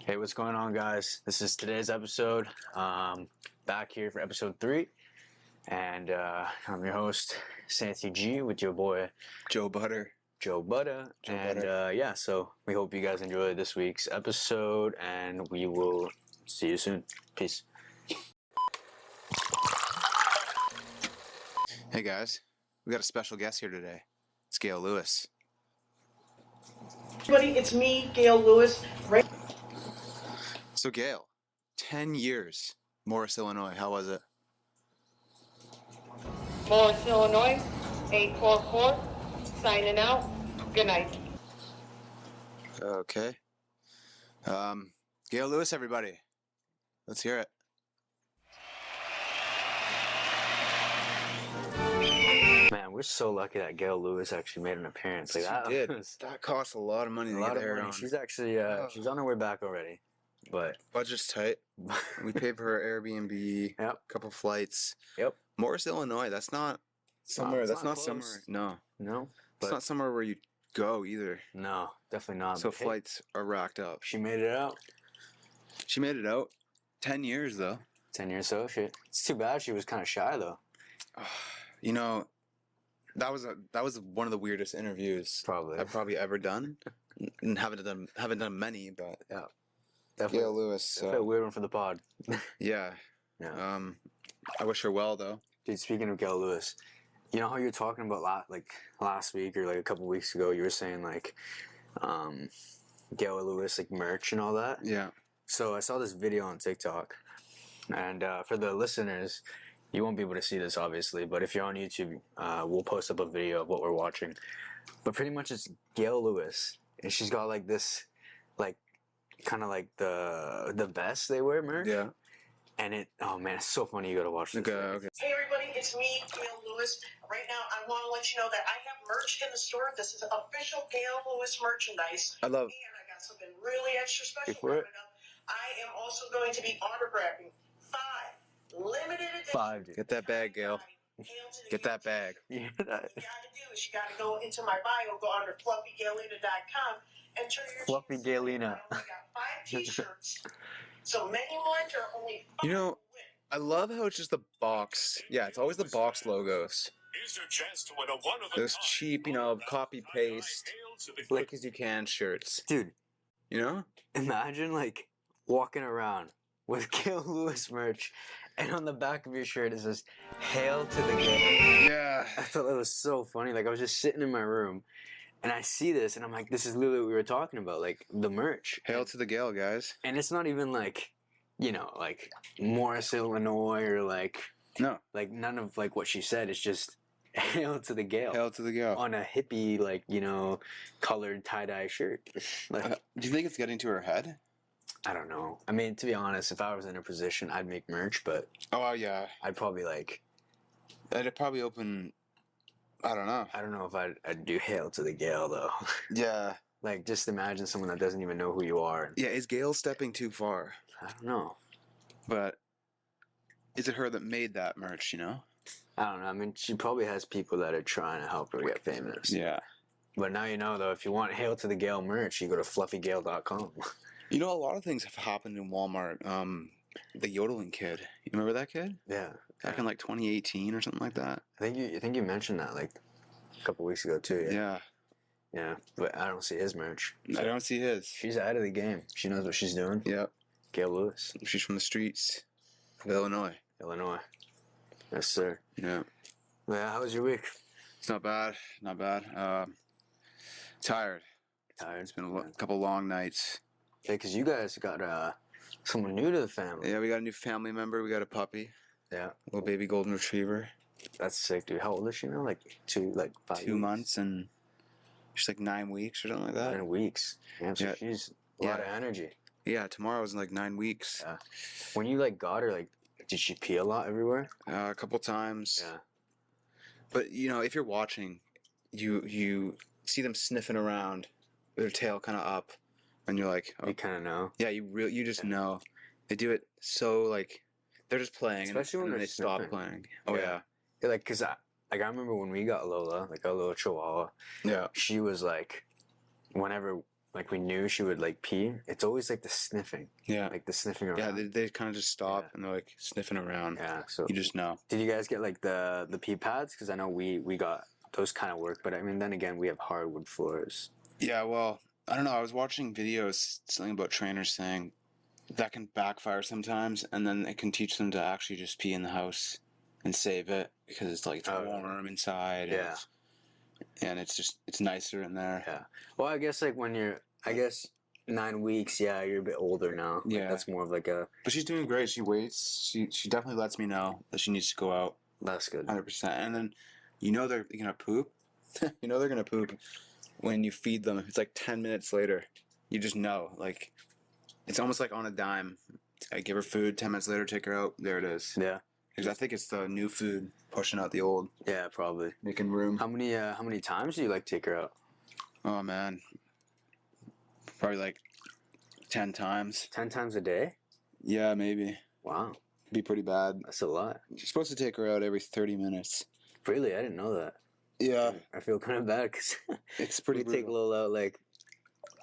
Hey, what's going on, guys? This is today's episode. Back here for episode 3, and I'm your host, Santi G, with your boy Joe Butter. So we hope you guys enjoy this week's episode, and we will see you soon. Peace. Hey guys, we got a special guest here today. It's Gail Lewis. Everybody, it's me, Gail Lewis. So Gail, 10 years, Morris, Illinois. How was it? Morris, Illinois, 844, signing out. Good night. Okay. Gail Lewis, everybody. Let's hear it. Man, we're so lucky that Gail Lewis actually made an appearance. Like that She did. was That cost a lot of money a to lot get of her money. on. She's actually she's on her way back already, but Budget's tight. We paid for her Airbnb, Yep. couple flights. Yep. Morris, Illinois. That's not somewhere. it's That's not not close. somewhere. No, no, it's but not somewhere where you go either. no, definitely not. So But hey, flights are racked up. she made it out. She made it out. 10 years though. 10 years so shit. It's too bad she was kind of shy though. You know, that was one of the weirdest interviews Probably. I've probably ever done, and haven't done many, but Yeah. Definitely. Gail Lewis. Definitely a weird one for the pod. Yeah. Yeah. I wish her well though. Dude, speaking of Gail Lewis, you know how you were talking about last week or like a couple weeks ago, you were saying like Gail Lewis like merch and all that. Yeah. So I saw this video on TikTok, and for the listeners, you won't be able to see this obviously, but if you're on YouTube, we'll post up a video of what we're watching. But pretty much it's Gail Lewis, and she's got like this, like kind of like the vest they wear merch. Yeah. And oh man, it's so funny. You gotta watch this. Okay. Okay. Hey everybody, it's me, Gail Lewis. Right now, I want to let you know that I have merch in the store. This is official Gail Lewis merchandise. I love. And I got something really extra special for it. coming up. I am also going to be autographing 5 limited edition. 5, dude. Get that bag, Gail. Get that bag. Yeah, What you gotta do is you gotta go into my bio, go under fluffygailina.com, and turn your Fluffy cheeks in. Gailina. I only got 5 t-shirts. So many more, there are only 5 You know, to win. I love how it's just the box. Yeah, it's always the box logos. Those cheap, copy paste, flick as you can shirts. dude, You know? imagine like walking around with Gail Lewis merch, and on the back of your shirt it says "Hail to the Gail." Yeah. I thought that was so funny. Like I was just sitting in my room, and I see this, and I'm like, "This is literally what we were talking about, like the merch." Hail to the Gail, guys. And it's not even like, like Morris, Illinois, or like No. none of like what she said. It's just "Hail to the Gail" Hail to the Gail. on a hippie colored tie-dye shirt. Like Do you think it's getting to her head? I don't know. I mean, to be honest, if I was in her position, I'd make merch, but Oh, yeah. I'd probably like, It'd probably open. I don't know. I don't know if I'd do "Hail to the Gail" though. Yeah. Like, just imagine someone that doesn't even know who you are. Yeah, is Gail stepping too far? I don't know. But is it her that made that merch, I don't know. I mean, she probably has people that are trying to help her get famous. Yeah. But now you know, though, if you want "Hail to the Gail" merch, you go to fluffygail.com. A lot of things have happened in Walmart. The yodeling kid. You remember that kid? Yeah. Back in like 2018 or something like that. I think you mentioned that like a couple weeks ago too. Yeah. Yeah. But I don't see his merch. I don't see his. She's out of the game. She knows what she's doing. Yep. Gail Lewis, She's from the streets of Illinois. Illinois. Yes, sir. Yeah. Well, yeah, how was your week? It's not bad. Not bad. Tired. Tired. It's been a couple long nights. Yeah, because you guys got someone new to the family. Yeah, we got a new family member. We got a puppy. Yeah. Little baby golden retriever. That's sick, dude. How old is she now? Like 5 2 months and she's like 9 weeks or something like that. 9 weeks. Damn, so Yeah. she's a lot of energy. Yeah, tomorrow's in like 9 weeks. Yeah. When you got her, did she pee a lot everywhere? A couple times. Yeah. But if you're watching, you see them sniffing around, with their tail kind of up, and you're like, oh, You kind of know. yeah, you just know. They do it so they're just playing, Especially when and then they're they stop sniffing. playing. Oh Yeah. Yeah, cause I remember when we got Lola, like our little Chihuahua. yeah. She was like, whenever like we knew she would like pee, it's always like the sniffing, Yeah. like the sniffing Yeah, around. they kind of just stop Yeah. and they're like sniffing around. Yeah, so You just know. did you guys get like the pee pads? Because I know we got those kind of work, but I mean, then again, we have hardwood floors. Yeah, well, I don't know. I was watching videos, something about trainers saying that can backfire sometimes, and then it can teach them to actually just pee in the house and save it because it's like it's Oh, really? warm inside. Yeah. And it's nicer in there. Yeah. Well, I guess like when you're, I guess 9 weeks, yeah, you're a bit older now. Like, Yeah. that's more of like a. But she's doing great. She waits. She definitely lets me know that she needs to go out That's good. 100%. And then they're gonna poop. They're gonna poop when you feed them. It's like 10 minutes later. You just know. Like it's almost like on a dime. I give her food. 10 minutes later, take her out. There it is. Yeah. Because I think it's the new food pushing out the old, Yeah, probably. making room. How many times do you like take her out? Oh man, probably like 10 times. 10 times a day? Yeah, maybe. Wow, Be pretty bad. that's a lot. She's supposed to take her out every 30 minutes. Really, I didn't know that. Yeah, I feel kind of bad because it's pretty we take brutal. Lil out like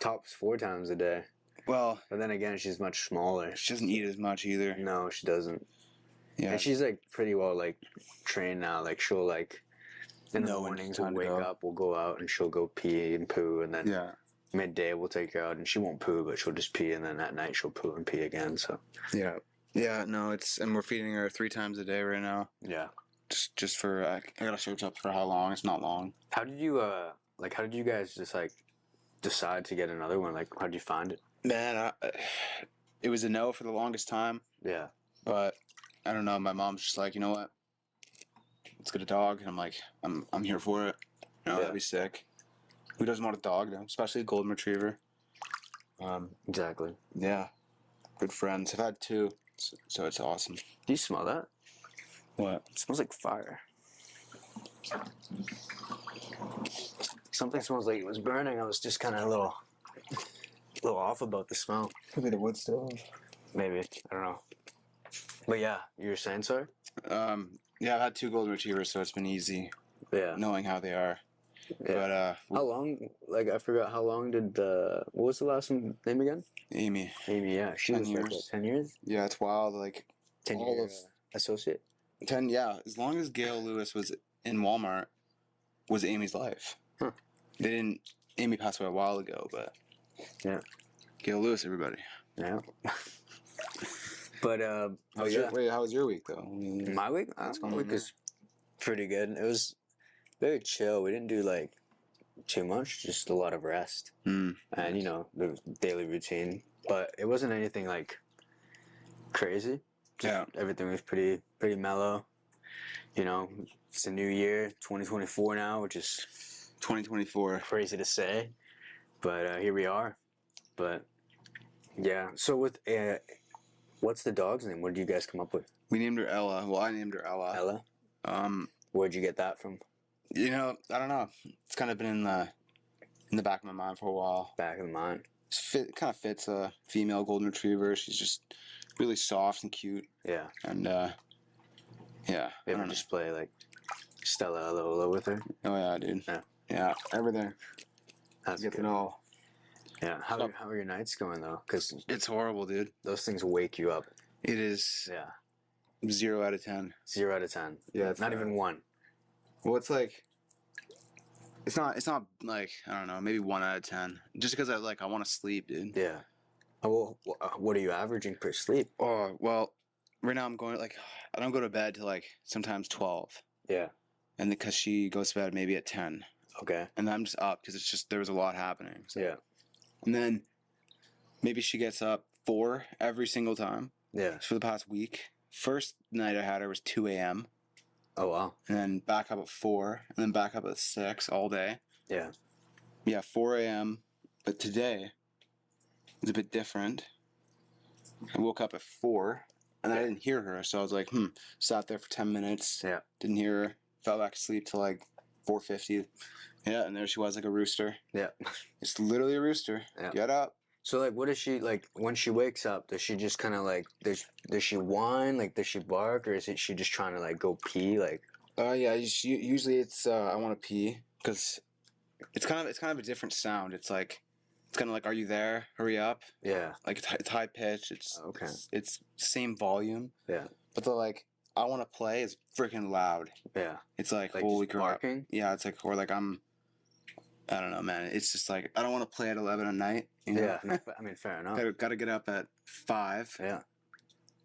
tops 4 times a day. Well, But then again, she's much smaller. she doesn't eat as much either. No, she doesn't. Yeah, And she's like pretty well like trained now. Like she'll like in the Know when mornings it's we'll time to wake go. up, we'll go out and she'll go pee and poo, and then yeah, midday we'll take her out and she won't poo, but she'll just pee, and then at night she'll poo and pee again. So yeah, yeah. No, and we're feeding her 3 times a day right now. yeah. Just for I gotta search up for how long. It's not long. How did you how did you guys just like decide to get another one? Like how did you find it? Man, it was a no for the longest time. Yeah. But I don't know. My mom's just like, you know what? Let's get a dog, and I'm like, I'm here for it. Yeah. That'd be sick. Who doesn't want a dog though? Especially a golden retriever. Exactly. Yeah, good friends. I've had 2, so it's awesome. Do you smell that? What? It smells like fire. Something smells like it was burning. I was just kind of a little off about the smell. Could be the wood stove. Maybe, I don't know. But yeah, you were saying, sorry? Yeah, I've had 2 golden retrievers, so it's been easy Yeah. knowing how they are. Yeah. But How long? Like I forgot how long did what was the last name again? Amy, Amy. Yeah, she 10 was like years. what, 10 years. yeah, it's wild. Like 10 all year of associate. 10, yeah. As long as Gail Lewis was in Walmart, was Amy's life. Huh. They didn't. Amy passed away a while ago, but Yeah. Gail Lewis, everybody. Yeah. But How oh, was yeah. how was your week though? My week, What's my going on week was pretty good. It was very chill. We didn't do like too much, just a lot of rest, Hmm. and the daily routine. But it wasn't anything like crazy. Yeah. Everything was pretty mellow. It's a new year, 2024 now, which is 2024. crazy to say, but here we are. But yeah, so with what's the dog's name? What did you guys come up with? We named her Ella. Well, I named her Ella. Ella. Where'd you get that from? I don't know. It's kind of been in the back of my mind for a while. Back of the mind. It kind of fits a female golden retriever. She's just really soft and cute, Yeah. and yeah. You I ever don't know. just play like Stella Lola with her? Oh yeah, dude. Yeah. Yeah, everything. That's Get good. it all. Yeah. How are your nights going though? Because It's horrible, dude. those things wake you up. It is Yeah. 0 out of 10. 0 out of 10. Yeah, it's Not bad. even 1. Well, it's like it's not like I don't know, maybe 1 out of 10. Just because I want to sleep, dude. Yeah. Oh, well, what are you averaging per sleep? Oh well, right now I'm going I don't go to bed till like sometimes 12, Yeah. and because she goes to bed maybe at 10, Okay. and I'm just up because it's just there was a lot happening. So. Yeah. And then maybe she gets up 4 every single time Yeah. for the past week. First night I had her was 2 a.m. Oh wow. and then back up at 4, and then back up at 6 all day. Yeah. Yeah, 4 a.m. But today was a bit different. I woke up at 4, and I didn't hear her, so I was like, Sat there for 10 minutes. Yeah. Didn't hear her. Fell back asleep till like 4:50. Yeah, and there she was like a rooster. Yeah. It's literally a rooster. Yeah. Get up. So like, what is she like when she wakes up? Does she just kind of like does she whine? Like, does she bark, or is she just trying to like go pee? Like, Yeah. Usually it's I want to pee because it's kind of a different sound. It's like It's kind of like, are you there? Hurry up. Yeah. Like it's high pitch. Okay. It's same volume. Yeah. But the like, I want to play is freaking loud. Yeah. It's like, Like holy just crap. barking? Yeah, it's like, or like I don't know, man. It's just like, I don't want to play at 11 at night. You know? Yeah. No, I mean, fair enough. Gotta get up at 5 Yeah.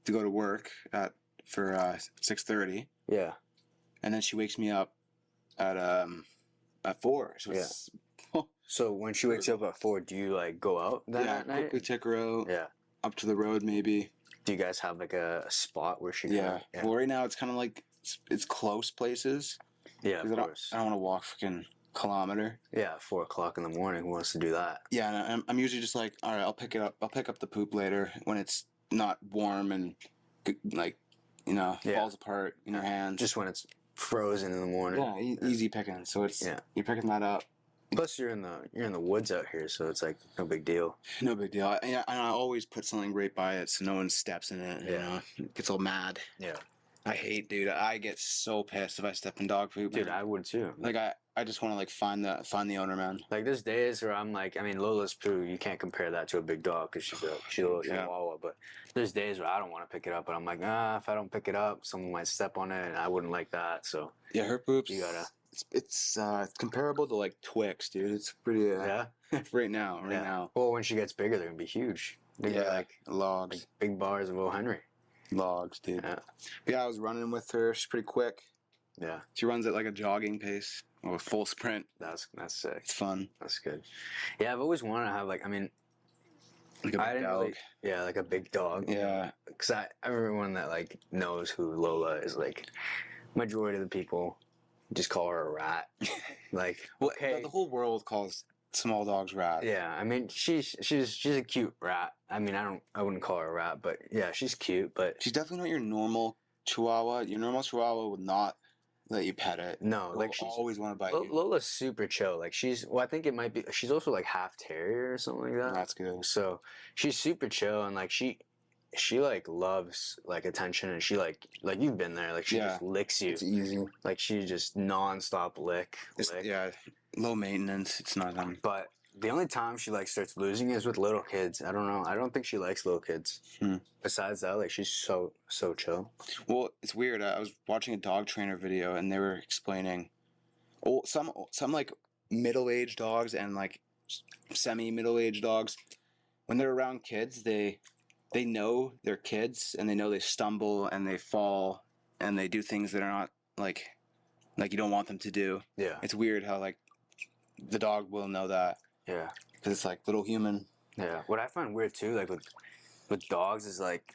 to go to work for 6:30, Yeah. and then she wakes me up at 4. So Yeah. it's, So when she wakes you up at 4, do you like go out that night? quickly take her out Yeah. up to the road maybe. Do you guys have like a spot where she? Yeah. Yeah. Well, right now it's kind of like it's close places. Yeah. 'Cause Of course. I don't want to walk freaking kilometer. Yeah. 4 o'clock in the morning. Who wants to do that? Yeah, and I'm usually just like, all right, I'll pick it up. I'll pick up the poop later when it's not warm and like, Yeah. falls apart in your hands. Just when it's frozen in the morning. yeah, easy picking. So it's you're picking that up. Plus, you're in the woods out here, so it's like no big deal. No big deal. And I always put something right by it so no one steps in it. Yeah. Gets all mad. Yeah. I hate, dude. I get so pissed if I step in dog poop. Dude, man. I would too. Like I just want to like find the owner, man. Like there's days where I'm like, I mean, Lola's poo, you can't compare that to a big dog because she's a little chihuahua. But there's days where I don't want to pick it up, and I'm like, if I don't pick it up, someone might step on it, and I wouldn't like that. So Yeah, her poops. you gotta. It's comparable to like Twix, dude. It's pretty. Yeah. Right now. Well, when she gets bigger, they're gonna be huge. They're gonna be like logs, big bars of O. Henry. logs, dude. Yeah. Yeah, I was running with her. She's pretty quick. Yeah. She runs at like a jogging pace or a full sprint. That's sick. It's fun. That's good. Yeah, I've always wanted to have like, I mean, Like a I big didn't dog. really, yeah, like a big dog. Yeah. Because everyone that like knows who Lola is, like majority of the people just call her a rat. Like, Well, okay, the whole world calls small dogs rats. yeah. I mean, she's a cute rat. I mean, I wouldn't call her a rat, but yeah, she's cute. But She's definitely not your normal Chihuahua. Your normal Chihuahua would not let you pet it. no, It like will she's always want to bite you. Lola's super chill. Like I think it might be. She's also like half terrier or something like that. That's good. So she's super chill and like she like loves like attention and she like you've been there. Like she Yeah. just licks you. It's easy. Like she just nonstop lick. Yeah, low maintenance. It's not But the only time she like starts losing is with little kids. I don't know. I don't think she likes little kids. Besides that, like she's so chill. Well, it's weird. I was watching a dog trainer video and they were explaining, some like middle-aged dogs and like semi-middle-aged dogs, when they're around kids, they know they're kids and they know they stumble and they fall and they do things that are not like you don't want them to do. Yeah. It's weird how like the dog will know that Yeah. because it's like little human. Yeah. What I find weird too, like with dogs, is like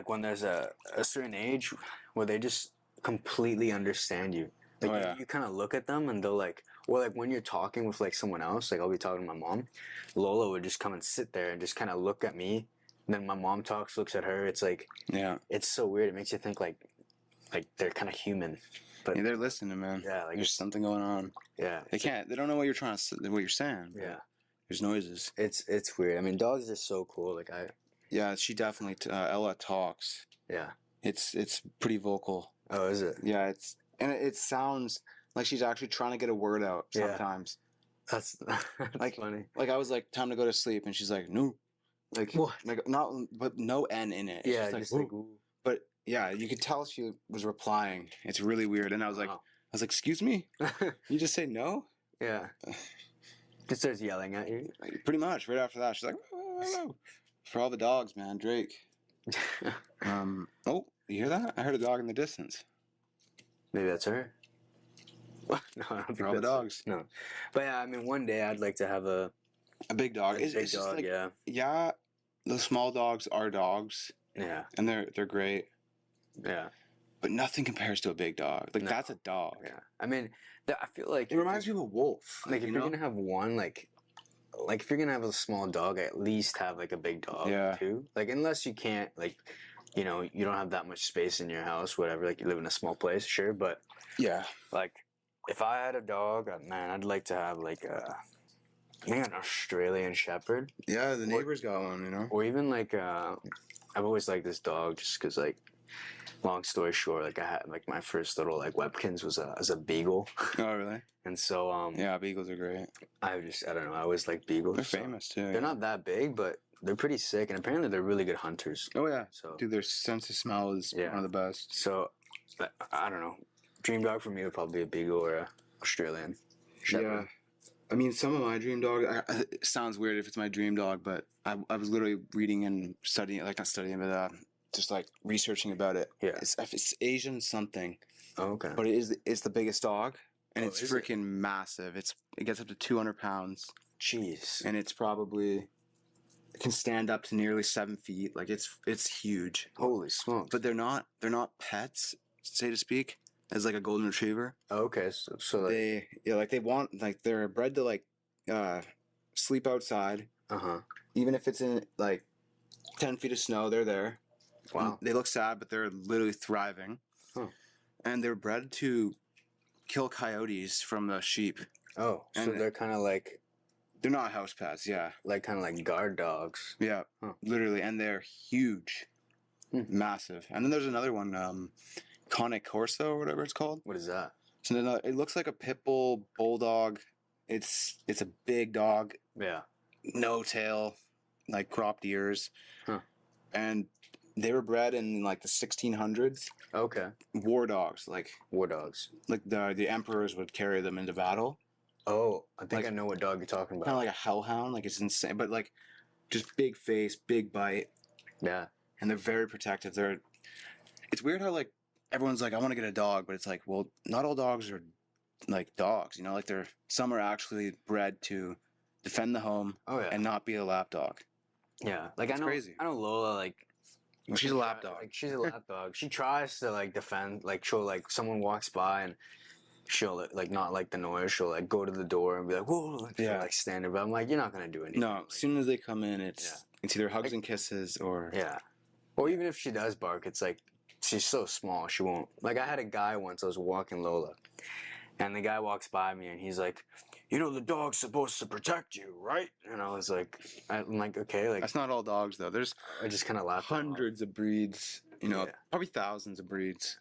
when there's a certain age where they just completely understand you. Like Oh, yeah. you kind of look at them and they'll like, or like when you're talking with like someone else, like I'll be talking to my mom, Lola would just come and sit there and just kind of look at me. And then my mom talks, looks at her. It's like, Yeah. it's so weird. It makes you think like they're kind of human. But Yeah, they're listening, man. yeah, like There's something going on. yeah, They can't. They don't know what you're trying to. What you're saying. but yeah. There's noises. It's weird. I mean, dogs are so cool. Like Yeah, she definitely. Ella talks. yeah. It's pretty vocal. Oh, is it? Yeah, it sounds like she's actually trying to get a word out Yeah. sometimes. That's Like- funny. Like I was like, time to go to sleep, and she's like, no, like What? like not, but no N in it. Yeah, She's like, just like, "Ooh." But yeah, you could tell she was replying. It's really weird, and I was like, wow. excuse me, you just say no? Yeah. Just starts yelling at you. Like, pretty much right after that, she's like, "Oh." For all the dogs, man, Drake. Oh, you hear that? I heard a dog in the distance. Maybe that's her. What? No, I don't think For all the that's her. dogs. No. But yeah, I mean, one day I'd like to have a A big dog. big It's just dog. like, Yeah. yeah, the small dogs are dogs, Yeah. and they're great, Yeah. but nothing compares to a big dog. Like No. that's a dog. Yeah. I mean, I feel like It reminds me of a wolf. like if you you're know? gonna have one, like if you're gonna have a small dog, at least have like a big dog Yeah. too. Like unless you can't, like, you know, you don't have that much space in your house, whatever. Like you live in a small place, sure, but Yeah. like if I had a dog, man, I'd like to have like maybe an Australian Shepherd, Yeah, the neighbor's got one, you know? or even like I've always liked this dog just because like long story short, like I had like my first little like Webkins was a beagle, Oh, really? and so Yeah, beagles are great. I don't know, I always like beagles. They're so famous too. They're yeah. not that big, but they're pretty sick, and apparently they're really good hunters. Oh yeah. So Dude, their sense of smell is Yeah. one of the best. so I don't know. Dream dog for me would probably be a beagle or a Australian Shepherd. Yeah. I mean, some of my dream dog. It sounds weird if it's my dream dog, but I was literally reading and studying, like not studying, but just like researching about it. Yeah. It's Asian something, Oh, okay. but it's the biggest dog, and Oh, it's is it? freaking massive. It gets up to 200 pounds, Jeez. and it can stand up to nearly 7 feet. Like it's huge. Holy smokes. But they're not pets, so to speak. As like a golden retriever. Oh, okay, so like, They're bred to like sleep outside. Even if it's in like 10 feet of snow, they're there. Wow. They look sad, but they're literally thriving. Huh. And they're bred to kill coyotes from the sheep. Oh, so And- they're kind of like They're not house pets, yeah. kind of like guard dogs. Yeah, Huh. literally. And they're huge. Hmm. Massive. And then there's another one, Cane Corso or whatever it's called. What is that? So it looks like a pit bull bulldog. It's a big dog, Yeah. no tail, like cropped ears. Huh. And they were bred in like the 1600s. Okay. War dogs, like War dogs. the emperors would carry them into battle. Oh, I think Like- I know what dog you're talking about. Kind of like a hellhound, like it's insane, but like just big face, big bite, Yeah. and they're very protective. It's weird how like everyone's like, I want to get a dog, but it's like, well, not all dogs are like dogs, you know, like some are actually bred to defend the home Oh yeah. and not be a lap dog. yeah. Like It's crazy. I know Lola like Well, she's a lap dog. Like she's a lap dog. She tries to like defend. Like she'll like someone walks by and she'll like not like the noise. She'll like go to the door and be like, whoa. She'll, Yeah. like stand there. But I'm like, you're not gonna do anything. No, Like, as soon as they come in, it's Yeah. either hugs and kisses or yeah. Or even if she does bark, it's like she's so small she won't. Like I had a guy once. I was walking Lola, and the guy walks by me and he's like, you know, the dog's supposed to protect you, right? And I was like, I'm like, okay, like That's not all dogs though. There's I just kind of laughed. at him. hundreds of breeds, you know, Yeah. probably thousands of breeds.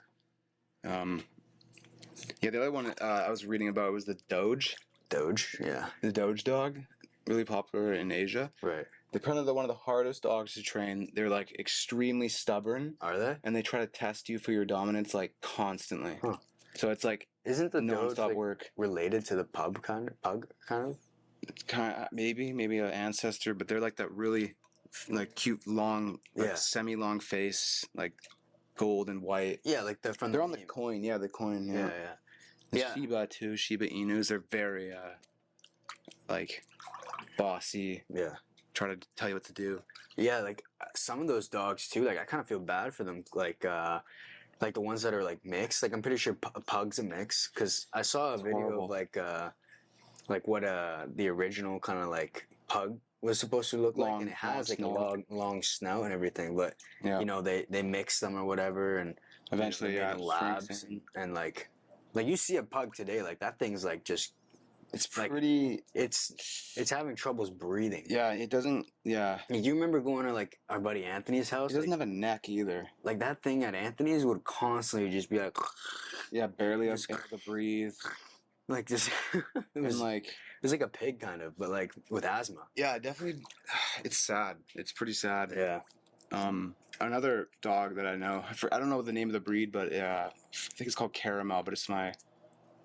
Yeah, the other one I was reading about was the Doge. Doge, yeah, The Doge dog, really popular in Asia. right. They're kind of one of the hardest dogs to train. They're like extremely stubborn, Are they? and they try to test you for your dominance like constantly. Huh. So it's like Isn't the Doge non-stop like, work. related to the pug kind of? It's kind of maybe an ancestor, but they're like that really like cute long, like Yeah. semi-long face, like gold and white. Yeah, like the from They're the on the meme. coin, yeah, the coin, Yeah, yeah. yeah. The Yeah. Shiba too, Shiba Inus. They're very like bossy. Yeah. Try to tell you what to do. Yeah, like some of those dogs too. Like I kind of feel bad for them. Like the ones that are like mixed. Like I'm pretty sure pug's a mix because I saw a video horrible. of like what the original kind of like pug was supposed to look like, Long- and it has like long a long snout and everything. But Yeah. you know they mix them or whatever, and Eventually, you know, yeah, they it made in shrinks labs in. and like you see a pug today, like that thing's like just It's like- pretty. it's having troubles breathing. Yeah, it doesn't. Yeah, Like, you remember going to like our buddy Anthony's it house? doesn't Like, have a neck either. like that thing at Anthony's would constantly just be like, Yeah, barely Just- able to breathe. like just it And was like, it was like a pig kind of, but like with asthma. yeah, definitely. It's sad. It's pretty sad. Yeah. Another dog that I know. I don't know the name of the breed, but I think it's called Caramel. But it's my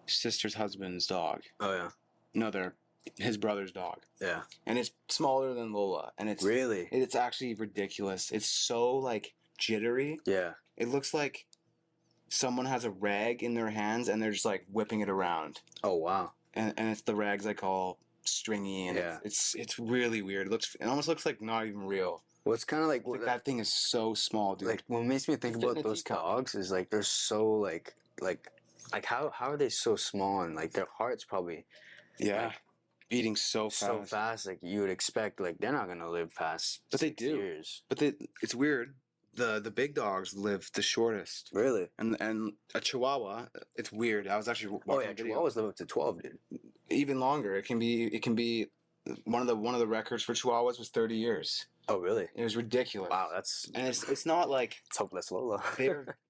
sister's husband's dog. Oh yeah. No, they're his brother's dog, Yeah. and it's smaller than Lola, and it's Really? it's actually ridiculous. It's so like jittery. Yeah. It looks like someone has a rag in their hands and they're just like whipping it around, Oh wow. and it's the rag's like all stringy and Yeah. it's really weird. It almost looks like not even real. Well, it's kind of like, Like that thing is so small, dude. like what makes me think Fit in about a those teacup. dogs is like they're so like how are they so small, and like their heart's probably yeah, like, beating so fast. so fast, like you would expect like they're not gonna live past But they 6 do. years. But it's weird. The big dogs live the shortest, Really? and a Chihuahua. It's weird. I was actually Oh watching yeah, a video. Chihuahuas live up to 12, dude. Even longer. It can be one of the records for Chihuahuas was 30 years. Oh, really? It was ridiculous. Wow, that's And it's not like it's hopeless Lola.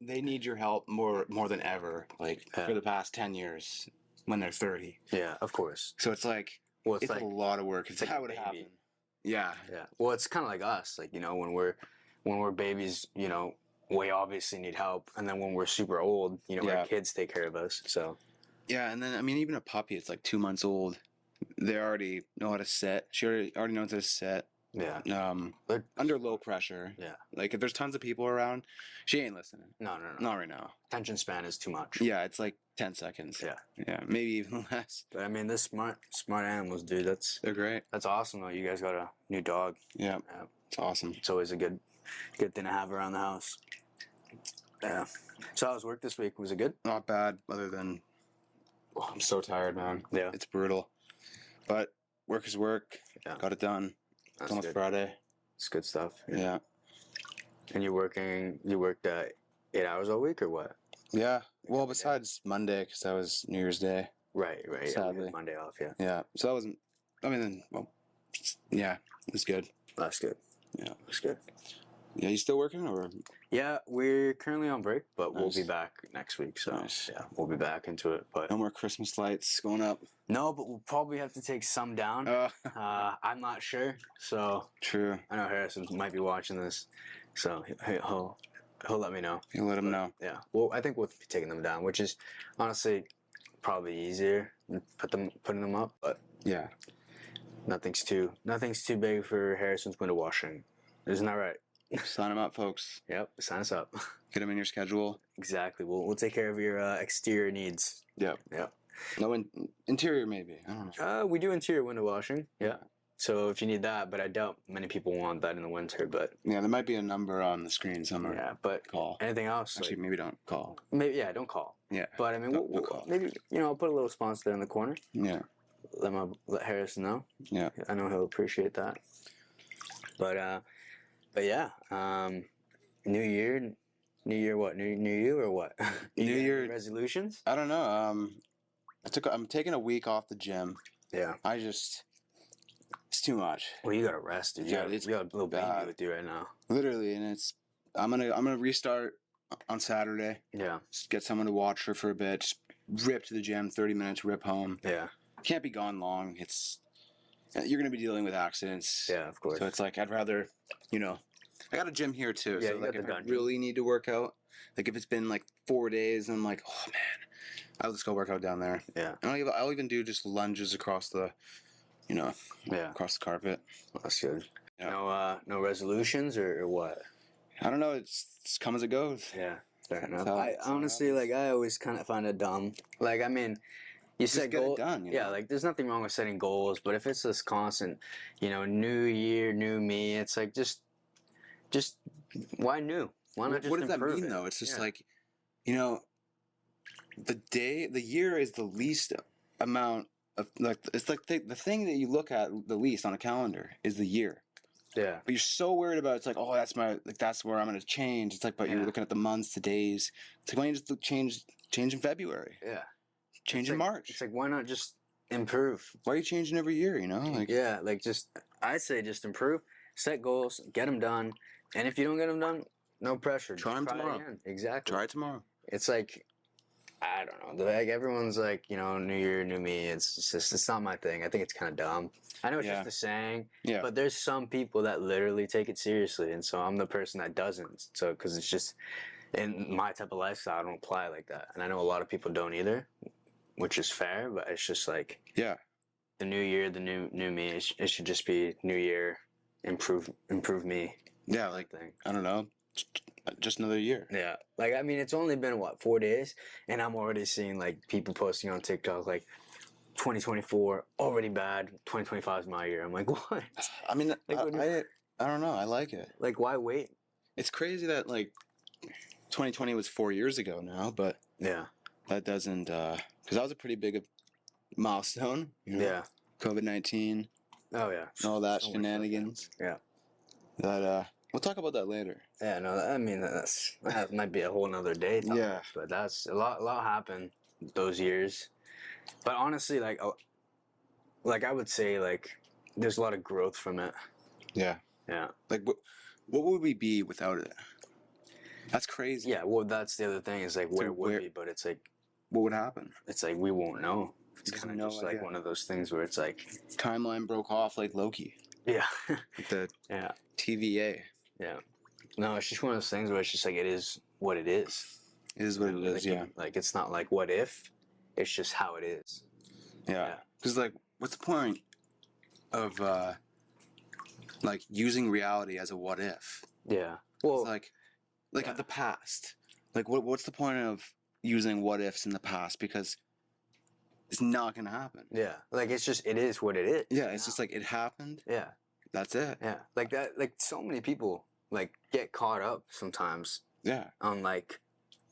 they need your help more than ever, like Yeah. for the past 10 years when they're 30. Yeah, of course. So it's like Well, it's like a lot of work if it's like that a would baby. happen. Yeah. Yeah. Well, it's kind of like us. Like, you know, when we're babies, you know, we obviously need help, and then when we're super old, you know, Yeah. our kids take care of us. So Yeah, and then I mean even a puppy, it's like 2 months old. They already know how to sit. She already knows how to sit. yeah. They're- Under low pressure. Yeah. Like if there's tons of people around, she ain't listening. No. Not right now. Attention span is too much. Yeah, it's like 10 seconds. Yeah. Yeah, maybe even less. But I mean, this smart animals, dude. They're great. That's awesome though. You guys got a new dog. Yeah. Yeah. It's awesome. It's always a good thing to have around the house. Yeah. So how was work this week? Was it good? Not bad, other than I'm so tired, man. Yeah. It's brutal. But work is work. Yeah. Got it done. It's That's almost good. Friday. It's good stuff. Yeah. And you worked 8 hours a week or what? Yeah. Well, besides Monday, because that was New Year's Day. Right. Yeah, we had Sadly. Monday off. Yeah. Yeah. So that wasn't. I mean, well, yeah, it's good. That's good. Yeah. That's good. Yeah, you still working or? Yeah, we're currently on break, but we'll Nice. be back next week. So Nice. yeah, we'll be back into it. But No more Christmas lights going up. no, but we'll probably have to take some down. I'm not sure. So True. I know Harrison might be watching this, so he'll let me know. You let them know. Yeah. Well, I think we'll be taking them down, which is honestly probably easier than putting them up, but Yeah. nothing's too big for Harrison's window washing. Isn't that right? Sign them up, folks. Yep. Sign us up. Get them in your schedule. Exactly. We'll take care of your exterior needs. Yeah. Yep. No interior, maybe. I don't know. We do interior window washing. Yeah. So if you need that, but I doubt many people want that in the winter. But Yeah, there might be a number on the screen somewhere. yeah. But Call. anything else? Actually, maybe don't call. maybe don't call. Yeah. But I mean, Don't we'll call. maybe I'll put a little sponsor there in the corner. Yeah. Let Harrison know. Yeah. I know he'll appreciate that. But yeah. New year what? New you or what? You New got year- any resolutions? I don't know. I'm taking a week off the gym. Yeah. It's too much. Well, you gotta rest, dude. Yeah, You it's got a little baby bad. with you right now. Literally, and I'm gonna restart on Saturday. Yeah. Just get someone to watch her for a bit. Just rip to the gym, 30 minutes, rip home. Yeah. Can't be gone long. You're gonna be dealing with accidents. Yeah. Of course. So it's like I'd rather, I got a gym here too. Yeah, so you like got if the I dungeon. really need to work out, like if it's been like 4 days, and I'm like, oh man, I'll just go work out down there. Yeah. And I'll even do just lunges across the, Yeah. across the carpet. That's good. Yeah. No resolutions or what? I don't know. It's come as it goes. Yeah. Fair enough. how- I that's how it honestly happens. I always kind of find it dumb. Like, I mean, you Just set get it goals. done, you Yeah, know? like there's nothing wrong with setting goals, but if it's this constant, new year, new me, it's like just why new? Why not just What does that improve mean it? though? It's just Yeah. like, the year is the least amount of like it's like the thing that you look at the least on a calendar is the year. Yeah. But you're so worried about it's like, oh, that's where I'm gonna change. It's like, but you're Yeah. looking at the months, the days. It's like, why don't you just change in February, Yeah. change It's in like- March. It's like why not just improve? Why are you changing every year? Like Yeah, like just I say just improve, set goals, get them done, and if you don't get them done, no pressure. Try just 'em tomorrow. again. Exactly. try it tomorrow. It's like I don't know. Like everyone's like, new year, new me. It's not my thing. I think it's kind of dumb. I know it's Yeah. just a saying, Yeah. but there's some people that literally take it seriously, and so I'm the person that doesn't. So because it's just in my type of lifestyle, I don't apply it like that, and I know a lot of people don't either, which is fair. But it's just like Yeah. the new year, the new me. It should just be new year, improve me. Yeah. Like Thing. I don't know, just another year. Yeah. Like, I mean, it's only been, 4 days? And I'm already seeing, people posting on TikTok, 2024, already bad. 2025 is my year. I'm like, what? I mean, Like, what do I don't know. I like it. Like, why wait? It's crazy that 2020 was 4 years ago now, but Yeah. that doesn't because that was a pretty big milestone. Yeah. COVID-19, Oh, yeah. all that So much shenanigans. stuff. Yeah. That we'll talk about that later. Yeah, no, I mean, that might be a whole nother day. Topic, Yeah. But that's a lot happened those years. But honestly, I would say, there's a lot of growth from it. Yeah. Yeah. Like, what would we be without it? That's crazy. Yeah. Well, that's the other thing is like where would where- we? But it's like What would happen? we won't know. It's Just kind of no just like idea. one of those things where it's like Timeline broke off like Loki. yeah, Like the yeah, TVA. yeah. No, it's just one of those things where it's just like it is what it is. It is what it is, Like, yeah. Like it's not like what if. It's just how it is. Yeah. Because, like, what's the point of, like, using reality as a what if? Yeah. Well, Well, like yeah. the past. Like, what's the point of using what ifs in the past? Because it's not going to happen. yeah. Like it's just it is what it is. Yeah, it's just like it happened. Yeah. That's it. Yeah. Like that. Like so many people like get caught up sometimes Yeah. on like,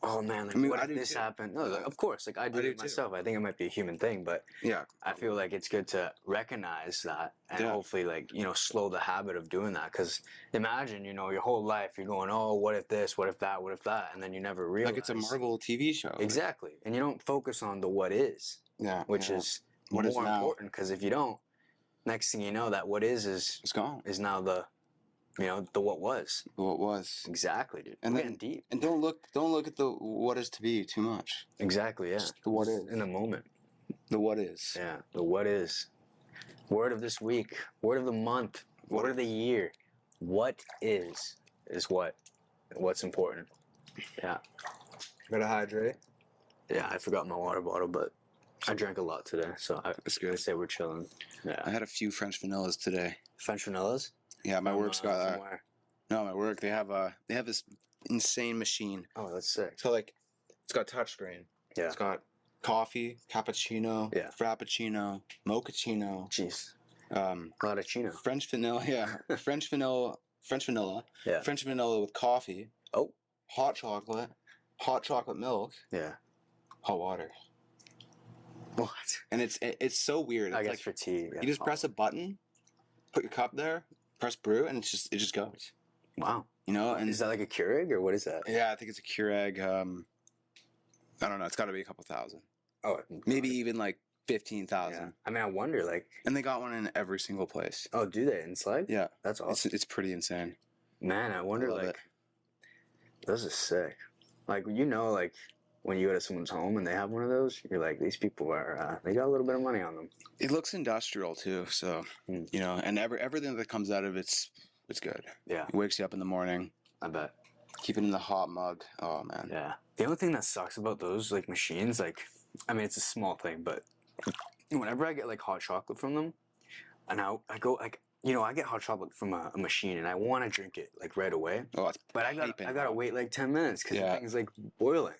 oh man, like I mean, what I if do this too. happened? No, like, of course, like I do I do it too. myself. I think it might be a human thing, but Yeah. I feel like it's good to recognize that and Yeah. hopefully like slow the habit of doing that. Because imagine your whole life you're going, oh, what if this, what if that, what if that, and then you never realize Like it's a Marvel TV show. exactly, and you don't focus on the what is, Yeah. which yeah. is What more is now. important. Because if you don't, next thing you know, that what is It's gone. now the the what was. What was. Exactly, dude. And We're then- getting deep. And don't look at the what is to be too much. Exactly, yeah. Just the what Just is. in the moment. The what is. Yeah, the what is. Word of this week, word of the month, word of the year. What is what's important. Yeah. Gotta hydrate. Yeah, I forgot my water bottle, but I drank a lot today, so That's I good. say we're chilling. I Yeah. had a few French vanillas today. French vanillas? Yeah, my From, work's got from where? no, my work they have this insane machine. Oh, that's sick. So like, it's got touchscreen. Yeah. It's got coffee, cappuccino, Yeah. frappuccino, mochaccino, Jeez. a A lot of chino. French vanilla. Yeah, French vanilla. Yeah. French vanilla with coffee, Oh. hot chocolate milk, Yeah. hot water, What? and it's so weird. I It's guess like for tea. Yeah. you just press a button, put your cup there, press brew, and it just goes. Wow. You know, and Is that like a Keurig or what is that? yeah, I think it's a Keurig. I don't know. It's got to be a couple thousand, Oh, maybe even like 15,000. Yeah. I mean, I wonder like. And they got one in every single place. Oh, do they in Slag? Yeah, That's awesome. it's pretty insane. Man, I wonder love like. it. This is sick. Like like when you go to someone's home and they have one of those, you're like, these people are they got a little bit of money on them. It looks industrial too, so Mm. you know, and everything that comes out of it's good. Yeah, It wakes you up in the morning. I bet. Keep it in the hot mug. Oh man. Yeah. The only thing that sucks about those like machines, like, I mean, it's a small thing, but whenever I get like hot chocolate from them, and I go like, I get hot chocolate from a machine and I want to drink it like right away, Oh, it's but I piping gotta hot. wait like 10 minutes because Yeah. the thing's like boiling.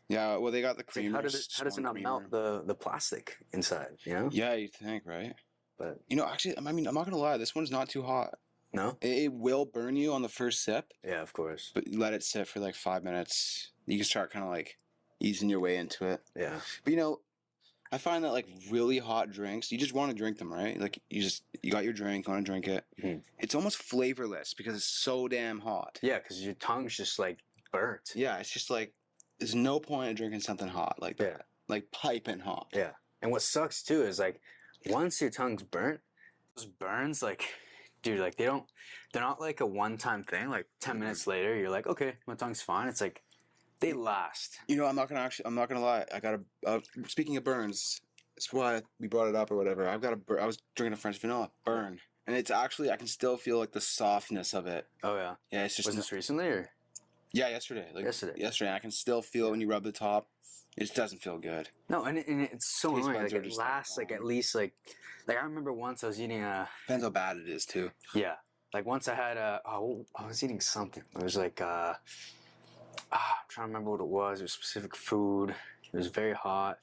Yeah. Well, they got the It's like, creamer. how does it not melt the plastic inside? Yeah, you think, right? But You know, actually, I mean, I'm not gonna lie. This one's not too hot. no. It will burn you on the first sip, Yeah, of course. but let it sit for like 5 minutes. You can start kind of like easing your way into it. Yeah. But I find that like really hot drinks, you just want to drink them, right? Like you got your drink, you want to drink it. Mhm. It's almost flavorless because it's so damn hot. Yeah, because your tongue's just like burnt. Yeah, it's just like there's no point in drinking something hot like that. Yeah. Like piping hot. Yeah. And what sucks too is like once your tongue's burnt, those burns like, dude, like they're not like a one-time thing. Like 10 minutes later, you're like, okay, my tongue's fine. It's like they last. I'm not gonna lie. I got a. Speaking of burns, that's why we brought it up or whatever. I was drinking a French vanilla burn, and it's actually I can still feel like the softness of it. Oh yeah. Yeah, it's just Was this recently or? yeah, yesterday. Like Yesterday. I can still feel when you rub the top. It just doesn't feel good. No, and it's so Taste annoying. buds Like are it just, like, lasts like at gone. least like I remember once I was eating Depends how bad it is too. yeah. Like once I had I was eating something. It was like I'm trying to remember what it was. It was specific food. It was very hot.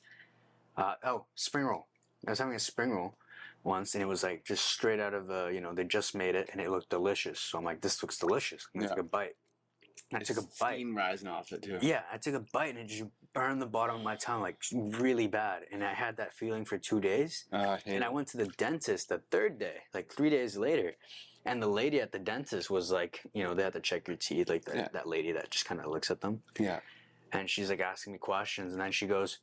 Spring roll. I was having a spring roll once, and it was like just straight out of they just made it, and it looked delicious. So I'm like, this looks delicious. I'm gonna Yeah. take a bite. And I took a bite. Steam rising off it too. Yeah, I took a bite, and it just burned the bottom of my tongue like really bad, and I had that feeling for 2 days. And I went to the dentist the third day, like 3 days later, and the lady at the dentist was like, they had to check your teeth, like Yeah. that lady that just kind of looks at them, Yeah. and she's like asking me questions, and then she goes,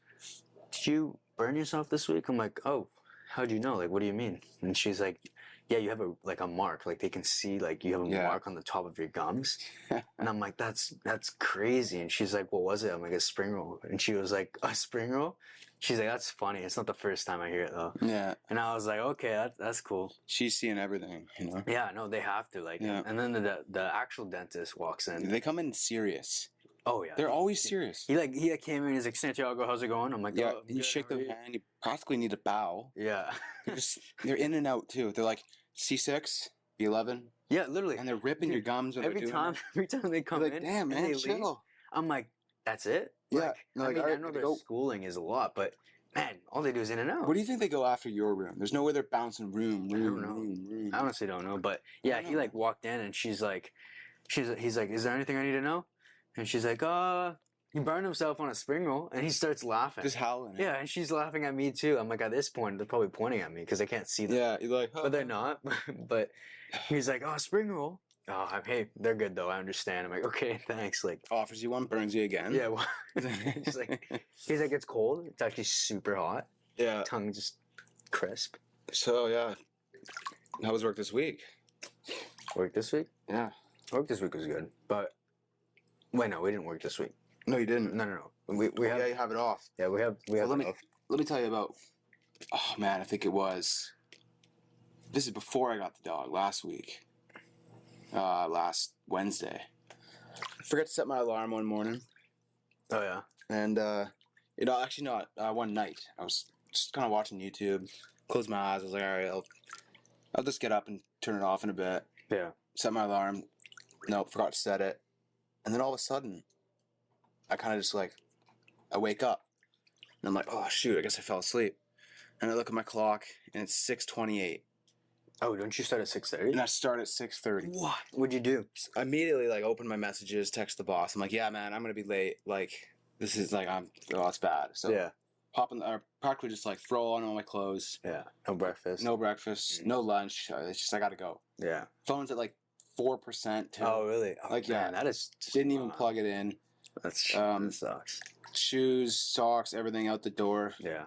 "Did you burn yourself this week?" I'm like, "Oh, how'd you know? Like, what do you mean?" And she's like, yeah, you have a mark. Like they can see like you have a Yeah. mark on the top of your gums. And I'm like, that's crazy. And she's like, what was it? I'm like, a spring roll. And she was like, a spring roll? She's like, that's funny. It's not the first time I hear it though. Yeah. And I was like, okay, that's cool. She's seeing everything, you know? Yeah, no, they have to like. Yeah. And then the actual dentist walks in. They come in serious. Oh yeah, They're always serious. he came in. He's like, Santiago, how's it going? I'm like, Yeah, oh, you good, shake how are their you?" hand, you practically need to bow. Yeah, They're in and out too. They're like C6, B11, yeah, literally. and they're ripping your gums when every they're doing time, it. every time they come You're like, in, damn, and man, they leave, chill. I'm like, that's it. Yeah, Like, they're I like, mean, "All I right, know gotta their go." schooling is a lot, but man, all they do is in and out. What do you think they go after your room? There's no way they're bouncing room. I don't know. I honestly don't know, but yeah, don't he know. like walked in, and he's like, is there anything I need to know? And she's like, he burned himself on a spring roll, and he starts laughing. Just howling. Yeah, and she's laughing at me too. I'm like, at this point, they're probably pointing at me because I can't see them. Yeah, you're like, But they're not. But he's like, oh, spring roll. Oh, hey, they're good though. I understand. I'm like, okay, thanks. Like, offers you one, burns you again. yeah. Well, he's like, it's cold. It's actually super hot. Yeah. Tongue just crisp. So yeah, how was work this week? Work this week? Yeah. Work this week was good. But wait, no, we didn't work this week. No, you didn't. No. We have Yeah, you have it off. yeah we have Well, let off. me tell you about. Oh man, I think it was. This is before I got the dog last week. Last Wednesday. I forgot to set my alarm one morning, Oh yeah. and actually not. One night I was just kind of watching YouTube. Closed my eyes. I was like, all right, I'll just get up and turn it off in a bit. Yeah. Set my alarm. Nope, forgot to set it. And then all of a sudden, I kind of just like, I wake up, and I'm like, oh shoot, I guess I fell asleep. And I look at my clock, and it's 6:28. Oh, don't you start at 6:30? And I start at 6:30. What? What'd you do? I immediately like open my messages, text the boss. I'm like, yeah, man, I'm gonna be late. Like, this is like, it's bad. So Yeah. hop in, or practically just like throw on all my clothes. Yeah. No breakfast. No breakfast, no lunch. It's just I gotta go. Yeah. Phone's at like 4% too. Oh really? Oh, Like, man, yeah. that is. Just, Didn't even plug it in. That sucks. Shoes, socks, everything out the door. Yeah.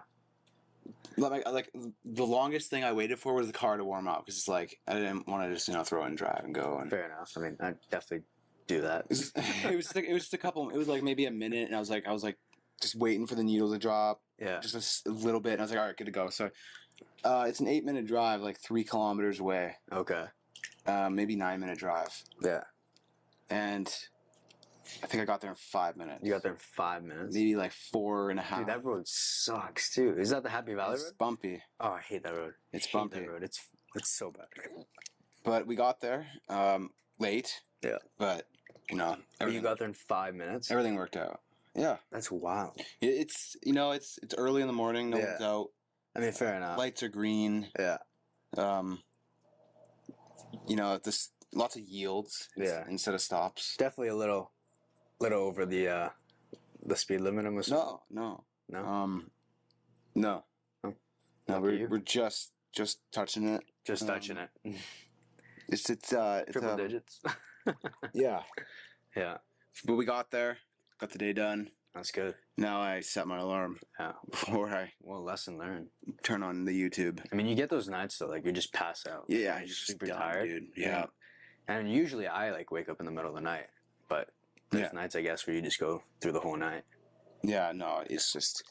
Like the longest thing I waited for was the car to warm up because it's like I didn't want to just throw it and drive and go. And Fair enough. I mean, I definitely do that. it was just a couple. It was like maybe a minute, and I was like just waiting for the needle to drop. Yeah. Just a little bit, and I was like, all right, good to go. So, it's an 8-minute drive, like 3 kilometers away. Okay. Maybe 9-minute drive, Yeah. and I think I got there in 5 minutes. You got there in 5 minutes. Maybe like 4.5. Dude, that road sucks too. Is that the Happy Valley It's road? bumpy, Oh, I hate that road. It's I hate bumpy. That road. It's so bad. but we got there late. Yeah. But But you got there in 5 minutes. everything worked out. Yeah. That's wild. It's it's early in the morning. No one's out. I mean, fair enough. Lights are green. Yeah. This lots of yields. Yeah. Instead of stops. Definitely a little over the speed limit. I'm assuming. No. No. No. Oh. No. Lucky you. We're just touching it. Just touching it. It's Triple digits. Yeah. Yeah. But we got there. Got the day done. That's good. Now I set my alarm Yeah. before I Well, lesson learned. turn on the YouTube. I mean, you get those nights though, like you just pass out. Yeah, You're you're just super done, tired, dude. Yeah. And usually I like wake up in the middle of the night, but there's Yeah. nights I guess where you just go through the whole night. Yeah, no, it's just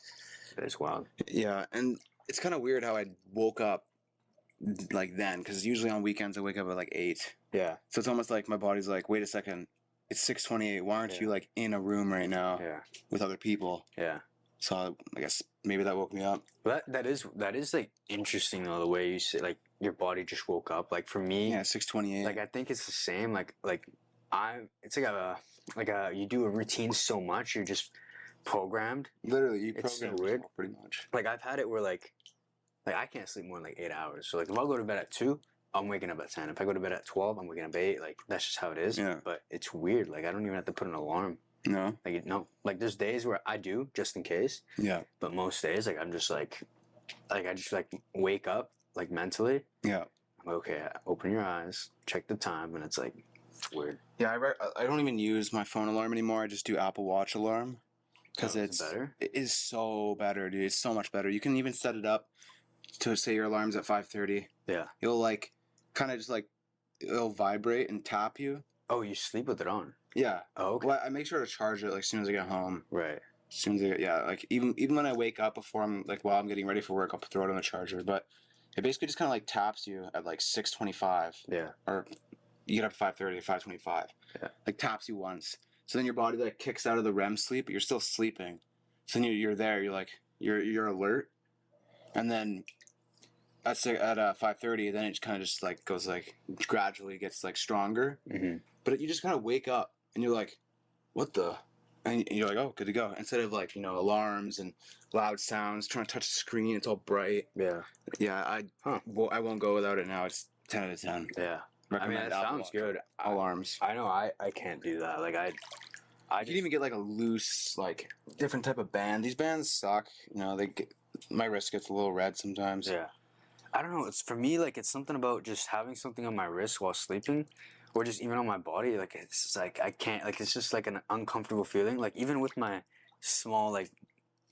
It's wild. yeah, and it's kind of weird how I woke up like then because usually on weekends I wake up at like 8. Yeah. So it's almost like my body's like, wait a second, it's 6:28. Why aren't you like in a room right now Yeah. with other people? Yeah. So I guess maybe that woke me up. But that is like interesting though, the way you say like your body just woke up. Like for me, Yeah, 6:28. like I think it's the same. Like it's like you do a routine so much, you're just programmed. Literally, you It's so program weird. yourself pretty much. Like I've had it where like I can't sleep more than like 8 hours. So like if I go to bed at 2, I'm waking up at 10. If I go to bed at 12, I'm waking up at 8. Like that's just how it is. Yeah. But it's weird. Like I don't even have to put an alarm. No. Like no. Like there's days where I do just in case. Yeah. But most days, like I'm just like I just like wake up like mentally. Yeah. I'm like, okay, open your eyes, check the time, and it's like it's weird. Yeah, I don't even use my phone alarm anymore. I just do Apple Watch alarm because Oh, is it it's better? It is so better, dude. It's so much better. You can even set it up to say your alarm's at 5:30. Yeah. You'll like kind of just like it'll vibrate and tap you. Oh, you sleep with it on? Yeah. Oh, okay. Well, I make sure to charge it like as soon as I get home. Right. As soon as I get, yeah, like even when I wake up before I'm like while I'm getting ready for work, I'll throw it on the charger. But it basically just kind of like taps you at like 6:25. Yeah. Or you get up at 5:30, 5:25. Yeah. Like taps you once. So then your body like kicks out of the REM sleep, but you're still sleeping. So then you're there. You're like you're alert. And then at 5:30, then it kind of just like goes like gradually gets like stronger. Mm-hmm. But you just kind of wake up and you're like, what the? And you're like, oh, good to go. Instead of like, alarms and loud sounds, trying to touch the screen, it's all bright. Yeah. Yeah, I won't go without it now. It's 10 out of 10. Yeah. Recommend that Apple sounds Watch. good. Alarms. I know I can't do that. Like I You can even get like a loose, like different type of band. These bands suck. My wrist gets a little red sometimes. Yeah. I don't know. It's for me like it's something about just having something on my wrist while sleeping, or just even on my body. Like it's just like I can't. Like it's just like an uncomfortable feeling. Like even with my small like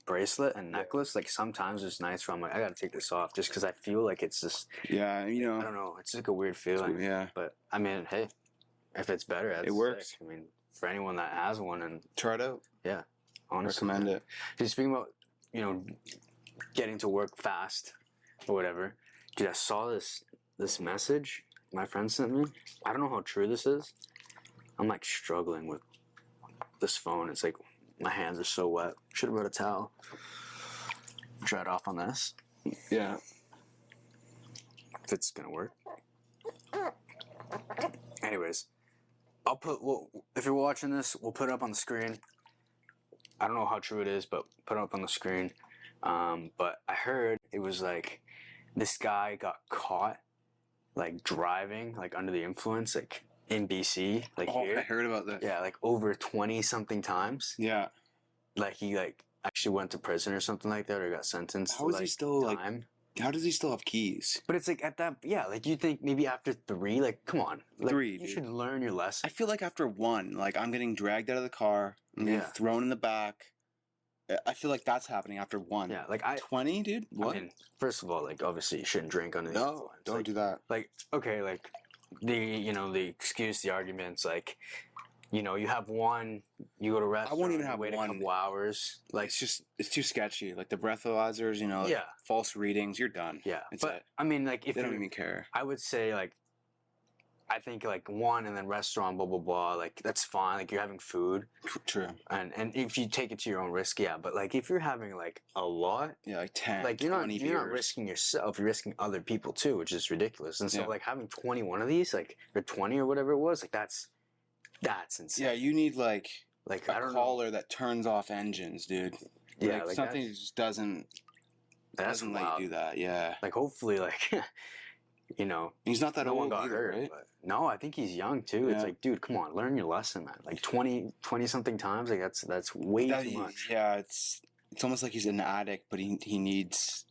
bracelet and necklace, like sometimes it's nice where I'm like I gotta take this off just because I feel like it's just Yeah, I don't know. It's like a weird feeling. Yeah. But I mean, hey, if it's better, that's It works. sick. I mean, for anyone that has one, and Try it out. yeah, honestly, Recommend it. Just speaking about getting to work fast or whatever, dude, I saw this message my friend sent me. I don't know how true this is. I'm like struggling with this phone. It's like my hands are so wet. Should have brought a towel. Try it off on this. Yeah. If it's gonna work. Anyways, if you're watching this, we'll put it up on the screen. I don't know how true it is, but put it up on the screen. But I heard it was like this guy got caught like driving like under the influence like in BC like here. I heard about that. Yeah, like over 20 something times. Yeah. Like he like actually went to prison or something like that or got sentenced. How to, is he still time. like? How does he still have keys? But it's like at that, yeah, like you think maybe after 3, like come on, like, 3, you dude. should learn your lesson. I feel like after 1, like I'm getting dragged out of the car, I'm getting Yeah. thrown in the back. I feel like that's happening after 1. Yeah, like 20, dude. What? I mean, first of all, like obviously you shouldn't drink under the No, influence. don't like, do that. Like okay, like the excuse, the arguments, like you have one, you go to restaurant, won't even you have wait one. a couple hours, like It's too sketchy. Like the breathalyzers, like Yeah. false readings. You're done. yeah. It's But it. I mean, like if They don't you, even care. I would say like. I think like 1 and then restaurant, blah blah blah. Like that's fine. Like you're having food, True. and if you take it to your own risk, yeah. But like if you're having like a lot, Yeah, like 10, like 20 you're not beers. risking yourself, you're risking other people too, which is ridiculous. And so Yeah. like having 21 of these, like or 20 or whatever it was, like that's insane. Yeah, you need like Like a I don't collar that turns off engines, dude. Yeah, like like something that's- just doesn't let wild. you do that. Yeah. Like hopefully like He's not that no old one got either, hurt. right? But no, I think he's young too. It's Yeah. like, dude, come on, learn your lesson, man. Like 20 something times, like that's way too much. Yeah, it's almost like he's an addict, but he needs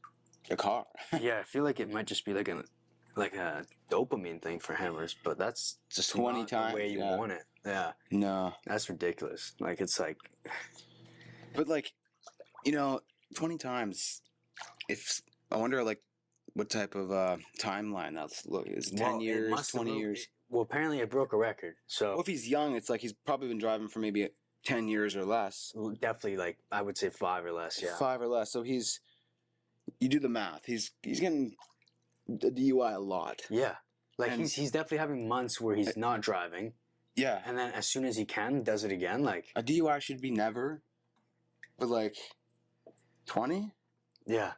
a car. Yeah, I feel like it might just be like a dopamine thing for him, but that's just 20 not times, the way you yeah. want it. Yeah, No, that's ridiculous. Like it's like, but like 20 times. If I wonder like what type of timeline that's is 10 well, it years, must have 20 broke- years. Well, apparently it broke a record. So Well, if he's young, it's like he's probably been driving for maybe 10 years or less. definitely, like I would say 5 or less. Yeah. 5 or less. So you do the math. He's getting the DUI a lot. Yeah. Like And- he's definitely having months where he's not driving, Yeah. and then as soon as he can, does it again. Like A DUI should be never, but like 20? yeah,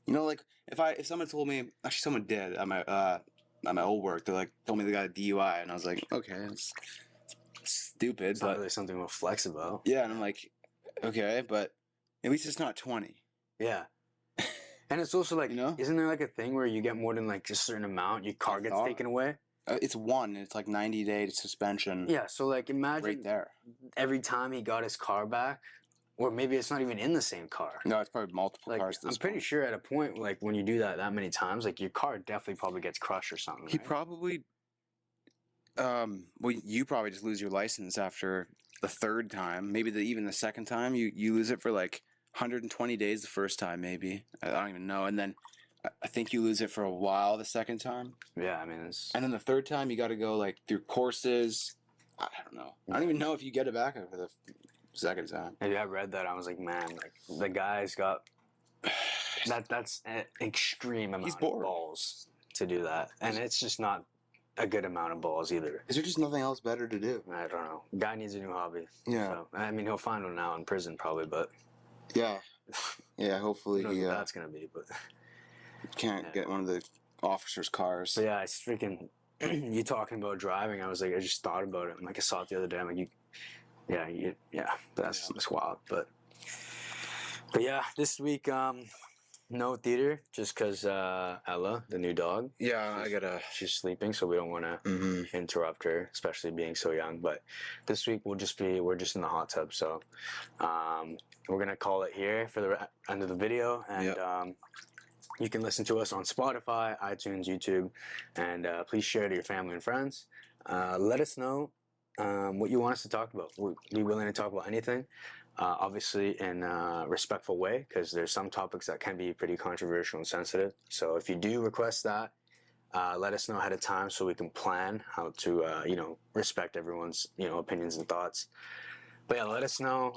Like if someone told me, actually someone did at my old work, they like told me they got a DUI, and I was like, okay, it's stupid, it's not but really something to flex about. yeah, and I'm like, okay, but at least it's not 20. Yeah. And it's also like, You know? isn't there like a thing where you get more than like a certain amount, your car I gets thought- taken away? It's 1. It's like 90-day suspension. Yeah. So like, imagine Right there. every time he got his car back, or maybe it's not even in the same car. No, it's probably multiple Like cars. At I'm this pretty point. sure at a point, like when you do that many times, like your car definitely probably gets crushed or something. He right? probably, well, you probably just lose your license after the 3rd time. Maybe even the 2nd time, you lose it for like 120 days the first time, maybe. I don't even know. And then I think you lose it for a while the second time. Yeah, I mean, it's, And then the third time, you got to go like through courses. I don't know. I don't even know if you get it back after the second time. I read that. I was like, man, like the guy's got that's an extreme amount He's of bored. balls to do that, and it's just not a good amount of balls either. Is there just nothing else better to do? I don't know. Guy needs a new hobby. Yeah. So, I mean, he'll find one now in prison probably, but Yeah. Yeah, hopefully who knows he what that's gonna be. But can't get one of the officers' cars. so yeah, it's freaking. You talking about driving? I was like, I just thought about it. Like I saw it the other day. I'm like, that's wild. But yeah, this week, no theater, just because Ella, the new dog, Yeah, I gotta. she's sleeping, so we don't want to interrupt her, especially being so young. But this week we're just in the hot tub, so we're gonna call it here for the end of the video, and you can listen to us on Spotify, iTunes, YouTube, and please share to your family and friends. Let us know what you want us to talk about. We'll be willing to talk about anything, obviously in a respectful way, because there's some topics that can be pretty controversial and sensitive. So if you do request that, let us know ahead of time so we can plan how to, respect everyone's, opinions and thoughts. But yeah, let us know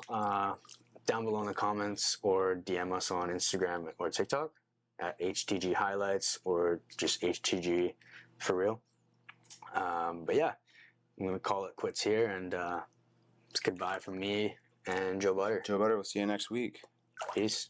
down below in the comments or DM us on Instagram or TikTok at HTG Highlights or just HTG for real. But yeah, I'm going to call it quits here, and it's goodbye from me and Joe Butter. Joe Butter, we'll see you next week. Peace.